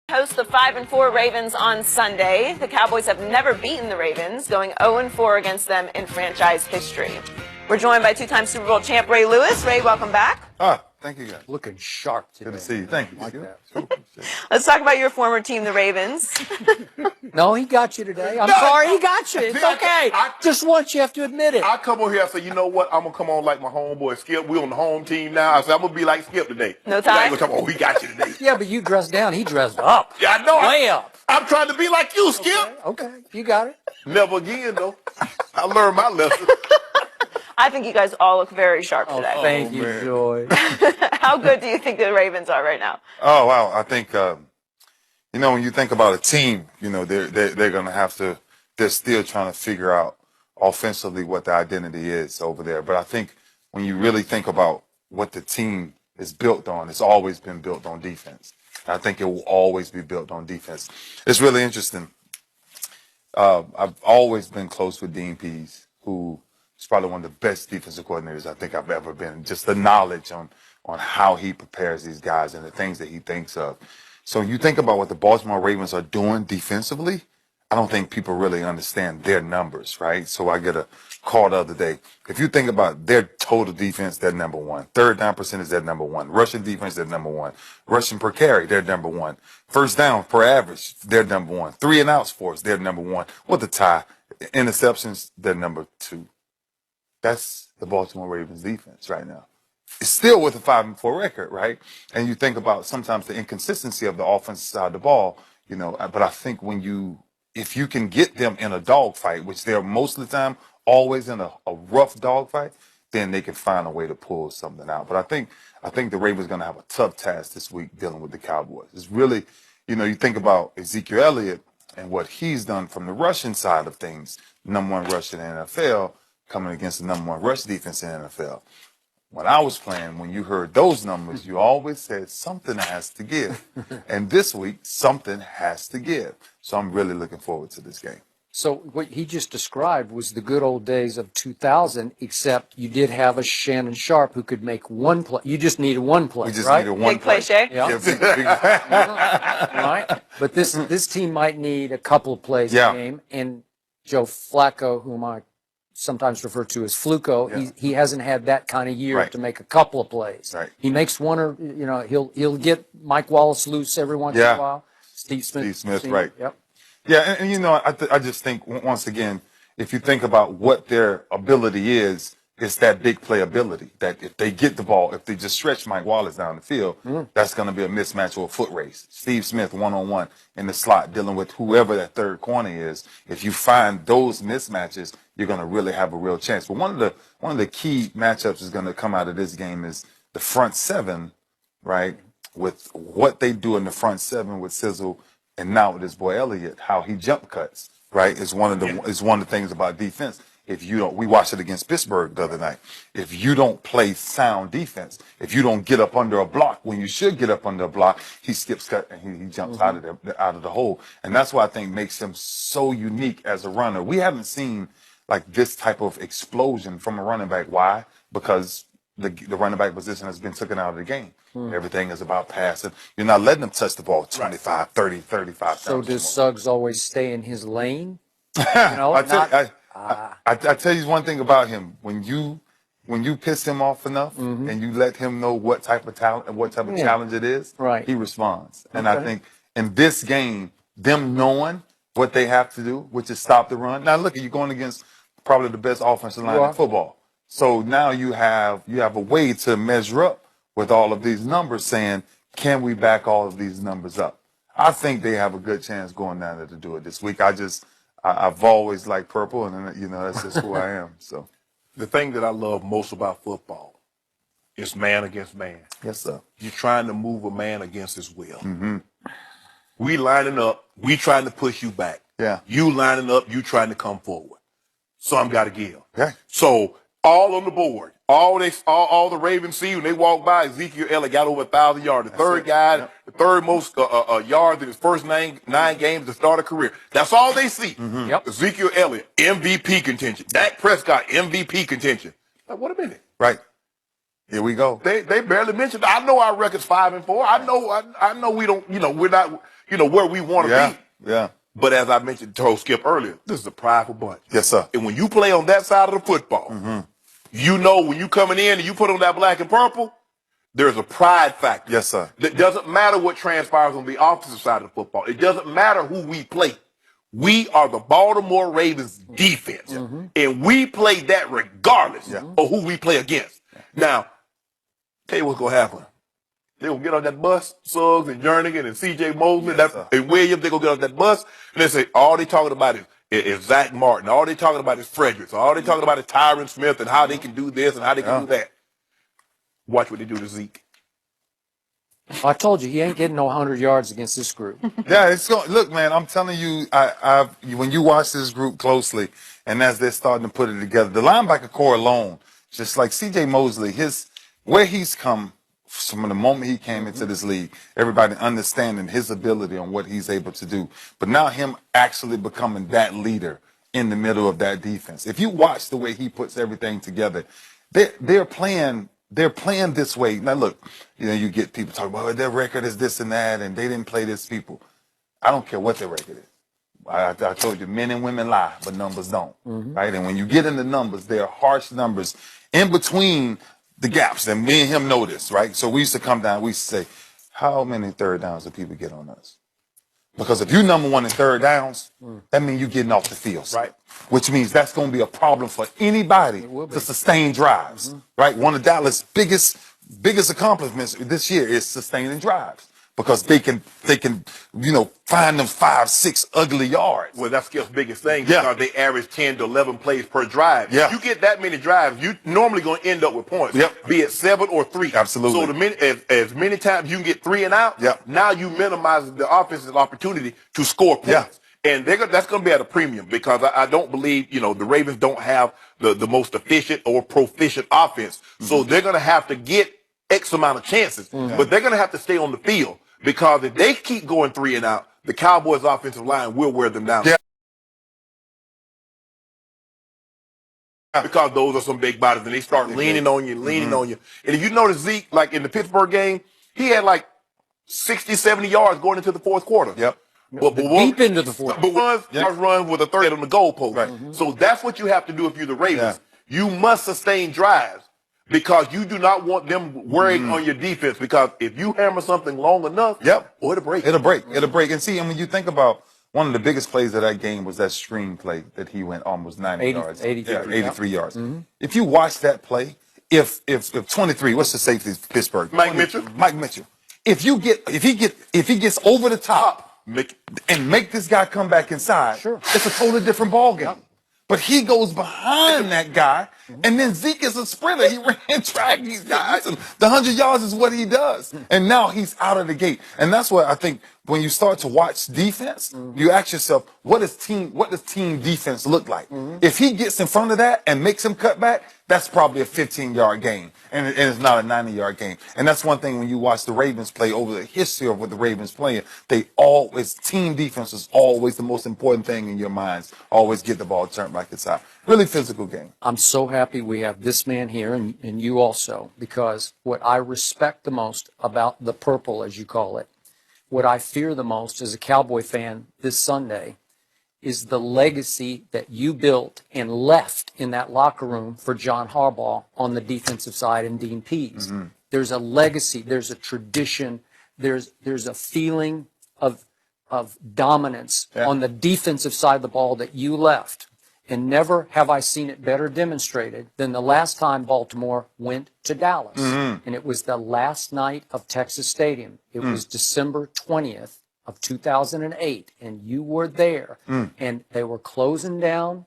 Host the 5-4 Ravens on Sunday. The Cowboys have never beaten the Ravens, going 0-4 against them in franchise history. We're joined by two-time Super Bowl champ Ray Lewis. Ray, welcome back. Thank you, guys. Looking sharp today. Good to see you. Thank you. Like that. Let's talk about your former team, the Ravens. No, he got you today. I'm sorry he got you. It's okay. Just once you have to admit it. I come over here and say, you know what? I'm going to come on like my homeboy Skip. We're on the home team now. I said, I'm going to be like Skip today. No tie? Like, oh, we got you today. Yeah, but you dressed down. He dressed up. Yeah, I know. Way up. I'm trying to be like you, Skip. Okay, you got it. Never again, though. I learned my lesson. I think you guys all look very sharp today. Thank you, man. Joy. How good do you think the Ravens are right now? Oh, wow. I think, when you think about a team, they're going to have to, they're still trying to figure out offensively what the identity is over there. But I think when you really think about what the team is built on, it's always been built on defense. I think it will always be built on defense. It's really interesting. I've always been close with Dean Pease, who is probably one of the best defensive coordinators I think I've ever been. Just the knowledge on how he prepares these guys and the things that he thinks of. So when you think about what the Baltimore Ravens are doing defensively, I don't think people really understand their numbers, right? So I get a call the other day. If you think about their total defense, they're number one. Third down percentage, they're number one. Rushing defense, they're number one. Rushing per carry, they're number one. First down per average, they're number one. 3 and outs for us, they're number one. With a tie. Interceptions, they're number 2. That's the Baltimore Ravens defense right now. It's still with a 5-4 record, right? And you think about sometimes the inconsistency of the offensive side of the ball, but I think if you can get them in a dogfight, which they're most of the time always in a rough dogfight, then they can find a way to pull something out. But I think the Ravens are going to have a tough task this week dealing with the Cowboys. It's really, you think about Ezekiel Elliott and what he's done from the rushing side of things, number 1 rusher in the NFL, coming against the number 1 rush defense in the NFL. When I was playing, when you heard those numbers, you always said something has to give. And this week, something has to give. So I'm really looking forward to this game. So what he just described was the good old days of 2000, except you did have a Shannon Sharp who could make one play. You just needed one play, We just right? needed one Big play, Shay? Yeah. Right? But this team might need a couple of plays a game. And Joe Flacco, whom I sometimes refer to as Fluco, he hasn't had that kind of year to make a couple of plays. Right. He makes one or, he'll get Mike Wallace loose every once in a while. Steve Smith, right. Yep. Yeah, and I just think, once again, if you think about what their ability is, it's that big play ability, that if they get the ball, if they just stretch Mike Wallace down the field, that's going to be a mismatch or a foot race. Steve Smith one-on-one in the slot dealing with whoever that third corner is. If you find those mismatches, you're going to really have a real chance. But one of the key matchups is going to come out of this game is the front seven, right, with what they do in the front seven with Sizzle and now with this boy Elliott, how he jump cuts, right, is one of the things about defense. If you don't, we watched it against Pittsburgh the other night. If you don't play sound defense, if you don't get up under a block when you should get up under a block, he skips cut and he jumps out of the hole. And that's what I think makes him so unique as a runner. We haven't seen like this type of explosion from a running back. Why? Because the running back position has been taken out of the game. Everything is about passing. You're not letting them touch the ball 25, 30, 35 times. So does Suggs always stay in his lane? I tell you one thing about him. When you piss him off enough and you let him know what type of talent and what type of challenge it is, he responds. And I think in this game, them knowing what they have to do, which is stop the run. Now look, you're going against probably the best offensive line in football. So now you have a way to measure up with all of these numbers, saying, can we back all of these numbers up? I think they have a good chance going down there to do it this week. I've always liked purple, and that's just who I am. So The thing that I love most about football is man against man. yes, sir. You're trying to move a man against his will. We lining up. We trying to push you back. Yeah. You lining up. You trying to come forward. Some got to give. Okay. So all on the board. All the Ravens see when they walk by, Ezekiel Elliott got over 1,000 yards. The third guy, the third most yards in his first nine games to start a career. That's all they see. Ezekiel Elliott, MVP contention. Dak Prescott, MVP contention. Like, what a minute. Right. Here we go. They barely mentioned. I know our record's 5-4. I know we don't. We're not. where we want to be. Yeah. But as I told Skip earlier, this is a prideful bunch. Yes, sir. And when you play on that side of the football, when you coming in and you put on that black and purple, there's a pride factor. Yes, sir. It doesn't matter what transpires on the opposite side of the football. It doesn't matter who we play. We are the Baltimore Ravens defense. And we play that regardless of who we play against. Now, tell you what's going to happen. They're going to get on that bus, Suggs and Jernigan and C.J. Mosley and Williams. They're going to get on that bus, and they say, all they talking about is Zach Martin. All they talking about is Fredericks. All they talking about is Tyron Smith and how they can do this and how they can do that. Watch what they do to Zeke. I told you, he ain't getting no 100 yards against this group. Yeah, it's going. Look, man, I'm telling you, when you watch this group closely, and as they're starting to put it together, the linebacker core alone, just like C.J. Mosley, where he's come from the moment he came into this league, everybody understanding his ability on what he's able to do. But now him actually becoming that leader in the middle of that defense. If you watch the way he puts everything together, they're playing this way. Now look, you get people talking about their record is this and that, and they didn't play this people. I don't care what their record is. I told you, men and women lie, but numbers don't. Right? And when you get into numbers, there are harsh numbers in between the gaps, and me and him know this, right? So we used to come down, we used to say, how many third downs do people get on us? Because if you're number one in third downs, that means you're getting off the field. Right. Which means that's going to be a problem for anybody to sustain drives. Right? One of Dallas' biggest accomplishments this year is sustaining drives. Because they can find them 5, 6 ugly yards. Well, that's Skip's biggest thing because they average 10 to 11 plays per drive. If you get that many drives, you're normally going to end up with points. Be it 7 or 3. Absolutely. So as many times you can get 3 and out, now you minimize the offense's opportunity to score points. And that's going to be at a premium because I don't believe, the Ravens don't have the most efficient or proficient offense. So they're going to have to get X amount of chances, but they're going to have to stay on the field. Because if they keep going 3 and out, the Cowboys' offensive line will wear them down. Because those are some big bodies, and they start leaning on you. And if you notice Zeke, like in the Pittsburgh game, he had like 60, 70 yards going into the fourth quarter. But deep into the fourth. But one run with a 30 on the goalpost. So that's what you have to do if you're the Ravens. You must sustain drives. Because you do not want them worrying on your defense. Because if you hammer something long enough, it'll break. It'll break. And see, and when you think about one of the biggest plays of that game was that screen play that he went almost 90 yards. 83 yards. If you watch that play, if 23, what's the safety for Pittsburgh? Mike Mitchell. If he gets over the top and make this guy come back inside, it's a totally different ball game. But he goes behind that guy, and then Zeke is a sprinter. He ran track. The 100 yards is what he does. And now he's out of the gate. And that's what I think when you start to watch defense, you ask yourself, what does team defense look like? If he gets in front of that and makes him cut back, that's probably a 15-yard game. And it's not a 90-yard game. And that's one thing when you watch the Ravens play over the history of what the Ravens playing, team defense is always the most important thing in your minds. Always get the ball turned back inside. Really physical game. I'm so happy we have this man here and you also, because what I respect the most about the purple, as you call it, what I fear the most as a Cowboy fan this Sunday is the legacy that you built and left in that locker room for John Harbaugh on the defensive side and Dean Pease. There's a legacy, there's a tradition, there's a feeling of dominance on the defensive side of the ball that you left. And never have I seen it better demonstrated than the last time Baltimore went to Dallas. And it was the last night of Texas Stadium. It was December 20th of 2008. And you were there. And they were closing down.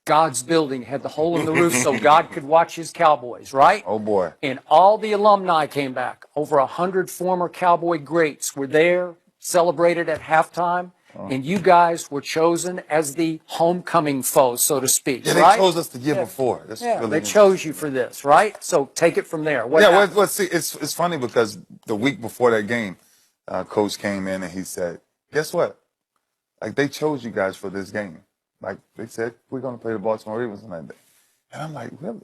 God's building had the hole in the roof so God could watch his Cowboys, right? Oh, boy. And all the alumni came back. Over 100 former Cowboy greats were there, celebrated at halftime. And you guys were chosen as the homecoming foe, so to speak, they chose us the year before. That's really they chose you for this, right? So take it from there. See, it's funny because the week before that game, Coach came in and he said, guess what? Like, they chose you guys for this game. Like, they said, we're going to play the Baltimore Ravens on that day. And I'm like, really?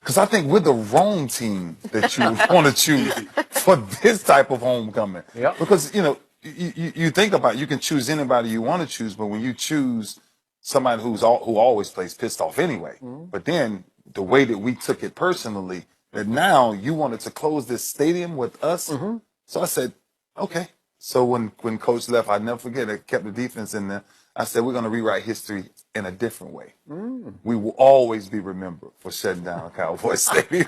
Because I think we're the wrong team that you want to choose for this type of homecoming. Yep. Because, you think about it, you can choose anybody you want to choose, but when you choose somebody who always plays pissed off anyway, but then the way that we took it personally, that now you wanted to close this stadium with us. So I said, okay. So when coach left, I never forget, I kept the defense in there. I said, we're going to rewrite history in a different way. We will always be remembered for shutting down Cowboys Stadium.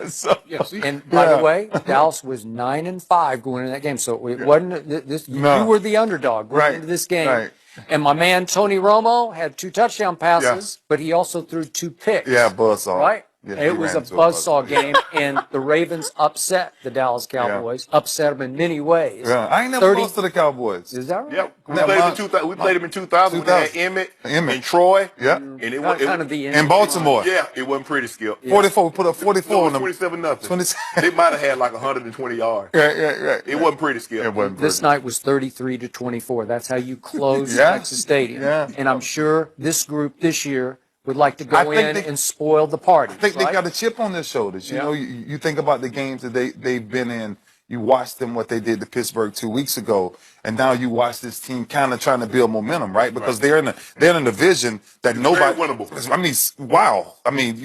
So, And by the way, Dallas was 9-5 going into that game, so it wasn't this. No. You were the underdog going into this game. Right. And my man Tony Romo had 2 touchdown passes, but he also threw 2 picks. Yeah, buzzsaw. Right? Yeah, it he was ran a into buzzsaw game, and the Ravens upset the Dallas Cowboys, upset them in many ways. Yeah, I ain't never lost to the Cowboys. Is that right? Yep. We Yeah, played them in 2000 when they had Emmett and Troy. Yeah. And it was Kind of the In Baltimore. Yeah, it wasn't pretty, Skip. 44, we put up 44 No, on them. 27-0. 27. They might have had like 120 yards. Right. It wasn't pretty, Skip. It wasn't This pretty. night was 33-24. That's how you close Yeah. Texas Stadium. Yeah. And I'm sure this group this year would like to I go think in and spoil the party. I think they got a chip on their shoulders. You know, you think about the games that they've been in. You watch them, what they did to Pittsburgh 2 weeks ago, and now you watch this team kind of trying to build momentum, right? Because they're in a division that nobody. Very winnable. I mean, wow. I mean,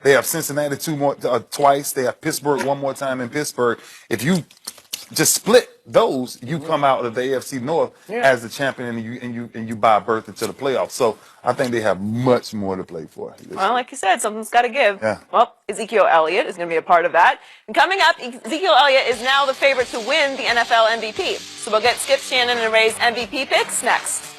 they have Cincinnati twice. They have Pittsburgh one more time in Pittsburgh. If you just split those, you come out of the AFC North as the champion, and you buy a berth into the playoffs. So I think they have much more to play for. Well, like you said, something's got to give. Yeah. Well, Ezekiel Elliott is going to be a part of that. And coming up, Ezekiel Elliott is now the favorite to win the NFL MVP. So we'll get Skip, Shannon, and Ray's MVP picks next.